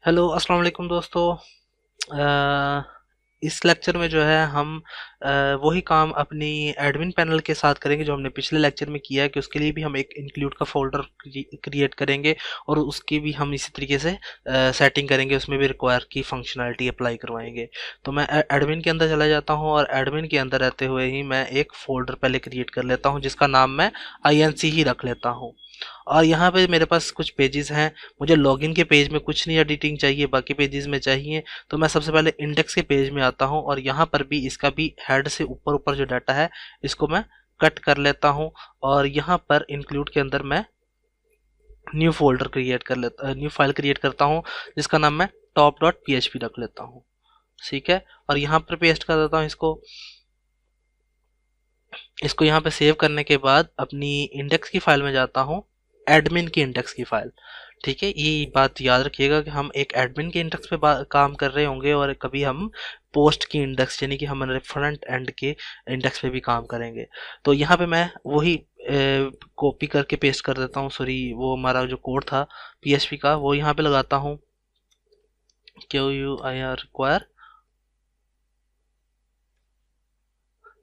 Hello अस्सलाम वालेकुम दोस्तों। इस लेक्चर में जो है हम वही काम अपनी एडमिन पैनल के साथ करेंगे जो हमने पिछले लेक्चर में किया है कि उसके लिए भी हम एक इंक्लूड का फोल्डर क्रिएट करेंगे और उसकी भी हम इसी तरीके से सेटिंग करेंगे, उसमें भी रिक्वायर की फंक्शनैलिटी अप्लाई करवाएंगे। तो मैं एडमिन के अंदर चला जाता हूँ और एडमिन के अंदर रहते हुए ही मैं एक फ़ोल्डर पहले क्रिएट कर लेता हूँ जिसका नाम मैं INC ही रख लेता हूँ। और यहाँ पे मेरे पास कुछ पेजेस हैं। मुझे लॉगिन के पेज में कुछ नहीं एडिटिंग चाहिए, बाकी पेजेस में चाहिए। तो मैं सबसे पहले इंडेक्स के पेज में आता हूँ और यहाँ पर भी इसका भी हेड से ऊपर ऊपर जो डाटा है इसको मैं कट कर लेता हूँ और यहाँ पर इंक्लूड के अंदर मैं न्यू फाइल क्रिएट करता हूँ जिसका नाम मैं top.php रख लेता हूँ। ठीक है, और यहाँ पर पेस्ट कर देता हूँ इसको यहाँ पे सेव करने के बाद अपनी इंडेक्स की फाइल में जाता हूँ, एडमिन की इंडेक्स की फाइल। ठीक है, ये बात याद रखिएगा कि हम एक एडमिन के इंडेक्स पे काम कर रहे होंगे और कभी हम पोस्ट की इंडेक्स यानी कि हमारे फ्रंट एंड के इंडेक्स पे भी काम करेंगे। तो यहाँ पे मैं वही कॉपी करके पेस्ट कर देता हूँ, सॉरी वो हमारा जो कोड था PHP का वो यहाँ पे लगाता हूँ, QUIR रिक्वायर।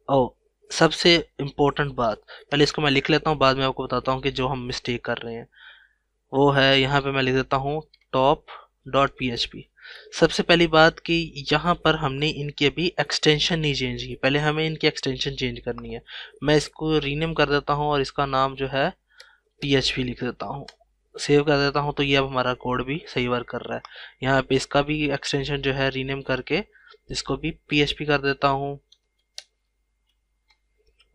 ओ, सबसे इम्पोर्टेंट बात, पहले इसको मैं लिख लेता हूँ, बाद में आपको बताता हूँ कि जो हम मिस्टेक कर रहे हैं वो है, यहाँ पे मैं लिख देता हूँ top.php। सबसे पहली बात कि यहाँ पर हमने इनकी अभी एक्सटेंशन नहीं चेंज की, पहले हमें इनकी एक्सटेंशन चेंज करनी है। मैं इसको रीनेम कर देता हूँ और इसका नाम जो है PHP लिख देता हूँ, सेव कर देता हूँ। तो ये अब हमारा कोड भी सही वर्क कर रहा है। यहाँ पे इसका भी एक्सटेंशन जो है रीनेम करके इसको भी PHP कर देता हूँ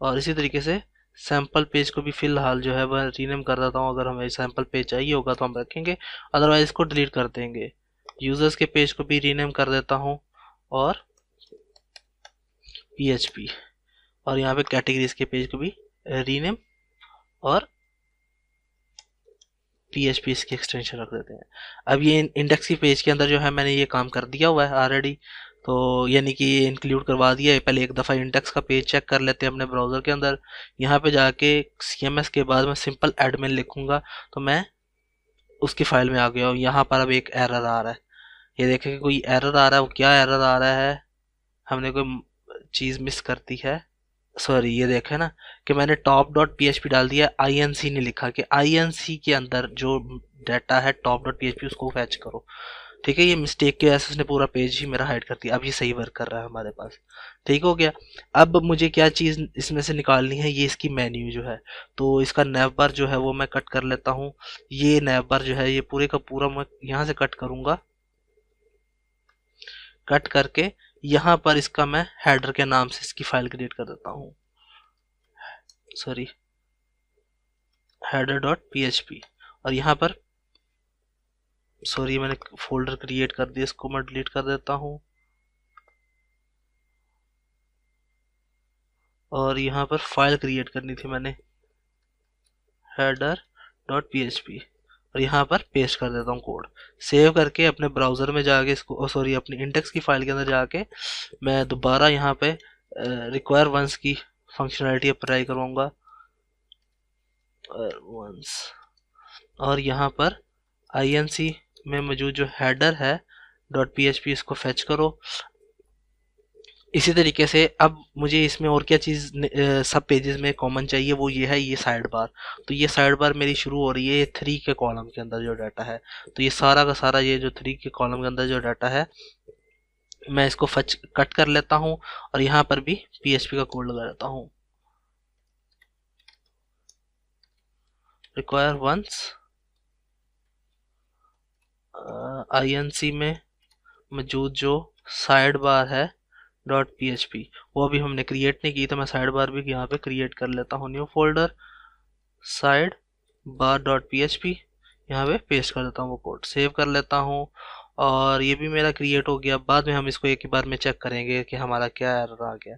और इसी तरीके से सैम्पल पेज को भी फिलहाल जो है वह रीनेम कर देता हूँ। अगर हमें सैम्पल पेज चाहिए होगा तो हम रखेंगे, अदरवाइज इसको डिलीट कर देंगे। यूजर्स के पेज को भी रीनेम कर देता हूँ और PHP, और यहाँ पे कैटेगरीज के पेज को भी रीनेम और PHP इसकी एक्सटेंशन रख देते हैं। अब ये इंडेक्स की पेज के अंदर जो है मैंने ये काम कर दिया हुआ है ऑलरेडी, तो यानी कि ये इंक्लूड करवा दिया है। पहले एक दफ़ा इंडेक्स का पेज चेक कर लेते हैं अपने ब्राउज़र के अंदर। यहाँ पे जाके CMS के बाद मैं सिंपल एडमिन लिखूंगा तो मैं उसकी फाइल में आ गया हूँ। यहाँ पर अब एक एरर आ रहा है, ये देखें कि कोई एरर आ रहा है। वो क्या एरर आ रहा है, हमने कोई चीज़ मिस कर दी है। सॉरी, ये देखे ना कि मैंने top.php डाल दिया, INC ने लिखा कि INC के अंदर जो डाटा है top.php उसको फैच करो। ठीक है, ये मिस्टेक की वजह से उसने पूरा पेज ही मेरा हाइड कर दिया। अब ये सही वर्क कर रहा है हमारे पास, ठीक हो गया। अब मुझे क्या चीज़ इसमें से निकालनी है, ये इसकी मेन्यू जो है, तो इसका नैव बार जो है वो मैं कट कर लेता हूँ। ये नैव बार जो है ये पूरे का पूरा मैं यहाँ से कट करूँगा। कट करके यहाँ पर इसका मैं हेडर के नाम से इसकी फाइल क्रिएट कर देता हूँ, सॉरी header.php। और यहाँ पर सॉरी मैंने फोल्डर क्रिएट कर दिया, इसको मैं डिलीट कर देता हूँ। और यहाँ पर फाइल क्रिएट करनी थी मैंने, header.php, और यहाँ पर पेस्ट कर देता हूँ कोड। सेव करके अपने ब्राउज़र में जाके इसको, सॉरी अपनी इंडेक्स की फाइल के अंदर जाके मैं दोबारा यहाँ पे रिक्वायर वंस की फंक्शनैलिटी अप्लाई करवाऊँगा वंस। और यहाँ पर INC में मौजूद जो हेडर है .php इसको फेच करो। इसी तरीके से अब मुझे इसमें और क्या चीज़ सब पेजेस में कॉमन चाहिए, वो ये है, ये साइड बार। तो ये साइड बार मेरी शुरू हो रही है 3 के कॉलम के अंदर जो डाटा है। तो ये सारा का सारा ये जो 3 के कॉलम के अंदर जो डाटा है मैं इसको कट कर लेता हूँ और यहाँ पर भी PHP का कोड लगा देता हूँ, रिक्वायर वंस INC में मौजूद जो साइड बार है .php वो अभी हमने क्रिएट नहीं की, तो मैं साइड बार भी यहाँ पे क्रिएट कर लेता हूँ। New folder side bar .php, यहाँ पे पेस्ट कर देता हूँ, वो कोड सेव कर लेता हूँ और ये भी मेरा क्रिएट हो गया। बाद में हम इसको एक ही बार में चेक करेंगे कि हमारा क्या एरर आ गया।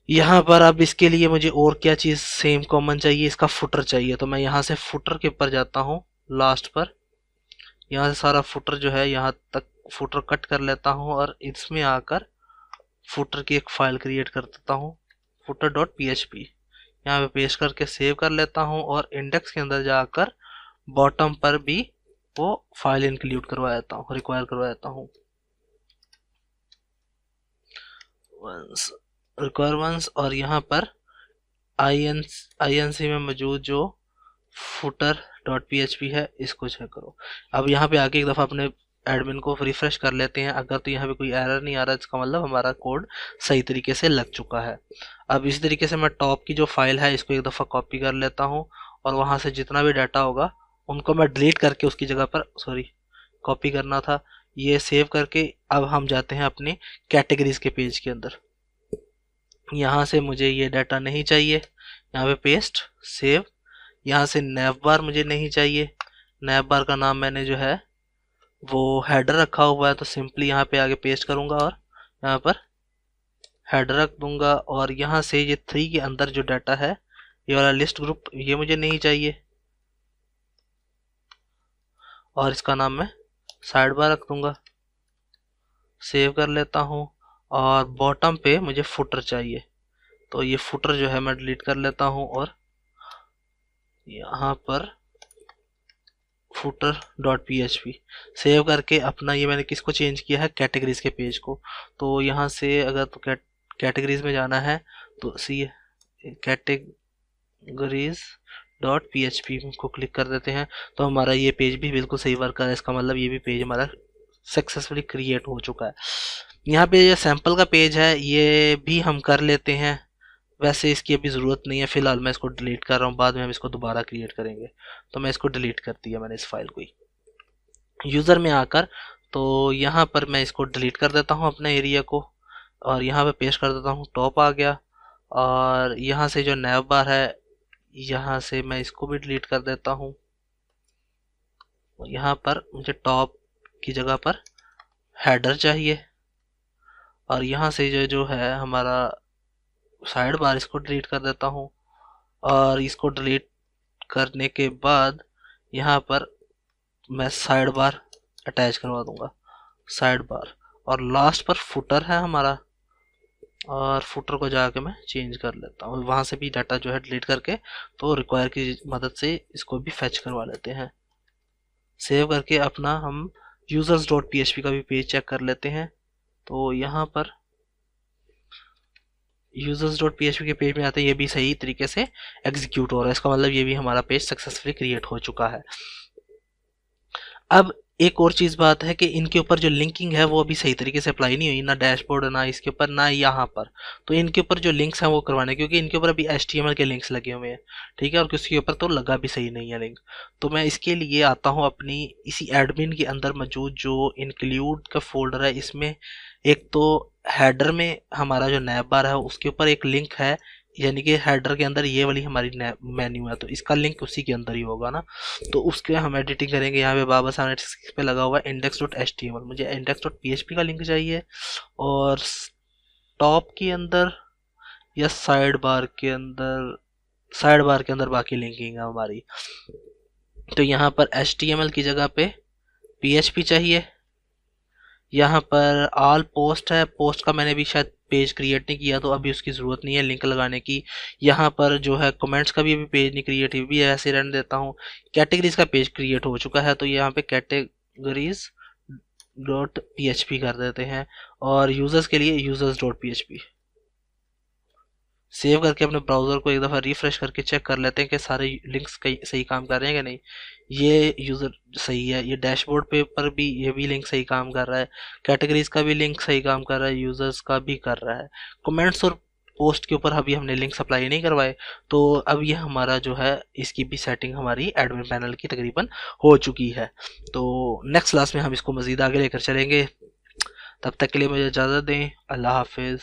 यहाँ पर अब इसके लिए मुझे और क्या चीज़ सेम कॉमन चाहिए, इसका फुटर चाहिए। तो मैं यहाँ से फुटर के ऊपर जाता हूँ, लास्ट पर, यहाँ से सारा फुटर जो है यहाँ तक फुटर कट कर लेता हूँ और इसमें आकर फुटर की एक फाइल क्रिएट कर देता हूँ, footer.php। यहाँ पे पेस्ट करके सेव कर लेता हूँ और इंडेक्स के अंदर जाकर बॉटम पर भी वो फाइल इंक्लूड करवा देता हूँ, रिक्वायर करवा देता हूँ। वंस रिक्वायर वंस, और यहाँ पर INC में मौजूद जो फुटर डॉट PHP है इसको चेक करो। अब यहाँ पे आके एक दफ़ा अपने एडमिन को रिफ्रेश कर लेते हैं। अगर तो यहाँ पे कोई एरर नहीं आ रहा, इसका मतलब हमारा कोड सही तरीके से लग चुका है। अब इस तरीके से मैं टॉप की जो फाइल है इसको एक दफ़ा कॉपी कर लेता हूँ, और वहाँ से जितना भी डाटा होगा उनको मैं डिलीट करके उसकी जगह पर, सॉरी कॉपी करना था, ये सेव करके अब हम जाते हैं अपने कैटेगरीज के पेज के अंदर। यहाँ से मुझे ये डाटा नहीं चाहिए, यहाँ पे पेस्ट सेव। यहाँ से नैव बार मुझे नहीं चाहिए, नैव बार का नाम मैंने जो है वो हेडर रखा हुआ है, तो सिंपली यहाँ पे आगे पेस्ट करूँगा और यहाँ पर हेडर रख दूंगा। और यहाँ से ये 3 के अंदर जो डाटा है ये वाला लिस्ट ग्रुप ये मुझे नहीं चाहिए, और इसका नाम मैं साइड बार रख दूंगा। सेव कर लेता हूँ, और बॉटम पे मुझे फुटर चाहिए, तो ये फुटर जो है मैं डिलीट कर लेता हूँ, और यहाँ पर फुटर डॉट PHP सेव करके अपना, ये मैंने किसको चेंज किया है, कैटेगरीज के पेज को। तो यहाँ से अगर तो कैटेगरीज में जाना है तो सी कैटेगरीज डॉट PHP को क्लिक कर देते हैं, तो हमारा ये पेज भी बिल्कुल सही वर्क कर रहा है। इसका मतलब ये भी पेज हमारा सक्सेसफुली क्रिएट हो चुका है। यहाँ पे ये सैंपल का पेज है, ये भी हम कर लेते हैं, वैसे इसकी अभी ज़रूरत नहीं है। फिलहाल मैं इसको डिलीट कर रहा हूँ, बाद में हम इसको दोबारा क्रिएट करेंगे। तो मैं इसको डिलीट कर दिया मैंने इस फाइल को ही। यूज़र में आकर तो यहाँ पर मैं इसको डिलीट कर देता हूँ अपने एरिया को, और यहाँ पे पेस्ट कर देता हूँ, टॉप आ गया। और यहाँ से जो नैव बार है यहाँ से मैं इसको भी डिलीट कर देता हूँ। यहाँ पर मुझे टॉप की जगह पर हेडर चाहिए, और यहाँ से जो है हमारा साइड बार इसको डिलीट कर देता हूँ। और इसको डिलीट करने के बाद यहाँ पर मैं साइड बार अटैच करवा दूंगा, साइड बार। और लास्ट पर फुटर है हमारा, और फुटर को जाके मैं चेंज कर लेता हूँ, वहाँ से भी डाटा जो है डिलीट करके, तो रिक्वायर की मदद से इसको भी फेच करवा लेते हैं। सेव करके अपना हम यूजर्स डॉट PHP का भी पेज चेक कर लेते हैं। तो यहाँ पर यूजर्स डॉट PHP के पेज में आते हैं, ये भी सही तरीके से एग्जीक्यूट हो रहा है, इसका मतलब ये भी हमारा पेज सक्सेसफुली क्रिएट हो चुका है। अब एक और चीज़ बात है कि इनके ऊपर जो लिंकिंग है वो अभी सही तरीके से अप्लाई नहीं हुई, ना डैशबोर्ड, ना इसके ऊपर, ना यहाँ पर। तो इनके ऊपर जो लिंक्स हैं वो करवाने, क्योंकि इनके ऊपर अभी HTML के लिंक्स लगे हुए हैं, ठीक है, और किसके ऊपर तो लगा भी सही नहीं है लिंक। तो मैं इसके लिए आता हूँ अपनी इसी एडमिन के अंदर मौजूद जो इंक्लूड का फोल्डर है, इसमें एक तो हेडर में हमारा जो नैव बार है उसके ऊपर एक लिंक है, यानी कि हेडर के अंदर ये वाली हमारी मेन्यू है, तो इसका लिंक उसी के अंदर ही होगा ना। तो उसके हम एडिटिंग करेंगे। यहाँ पे बाबा साहब पे लगा हुआ है index.html, मुझे index.php का लिंक चाहिए, और टॉप के अंदर या साइड बार के अंदर, साइड बार के अंदर बाकी लिंकिंग है हमारी। तो यहाँ पर HTML की जगह पे PHP चाहिए। यहाँ पर ऑल पोस्ट है, पोस्ट का मैंने भी शायद पेज क्रिएट नहीं किया, तो अभी उसकी ज़रूरत नहीं है लिंक लगाने की। यहाँ पर जो है कमेंट्स का भी अभी पेज नहीं क्रिएट, भी ऐसे रहने देता हूँ। कैटेगरीज का पेज क्रिएट हो चुका है, तो यहाँ पे कैटेगरीज डॉट PHP कर देते हैं, और यूज़र्स के लिए यूज़र्स डॉट PHP। सेव करके अपने ब्राउज़र को एक दफ़ा रिफ्रेश करके चेक कर लेते हैं कि सारे लिंक्स सही काम कर रहे हैं कि नहीं। ये यूज़र सही है, ये डैशबोर्ड पे पर भी ये भी लिंक सही काम कर रहा है, कैटेगरीज का भी लिंक सही काम कर रहा है, यूज़र्स का भी कर रहा है। कमेंट्स और पोस्ट के ऊपर अभी हमने लिंक अप्लाई नहीं करवाए, तो अब ये हमारा जो है इसकी भी सेटिंग हमारी एडमिन पैनल की तकरीबन हो चुकी है। तो नेक्स्ट क्लास में हम इसको मज़ीद आगे लेकर चलेंगे। तब तक के लिए मुझे इजाज़त दें। अल्लाह हाफिज़।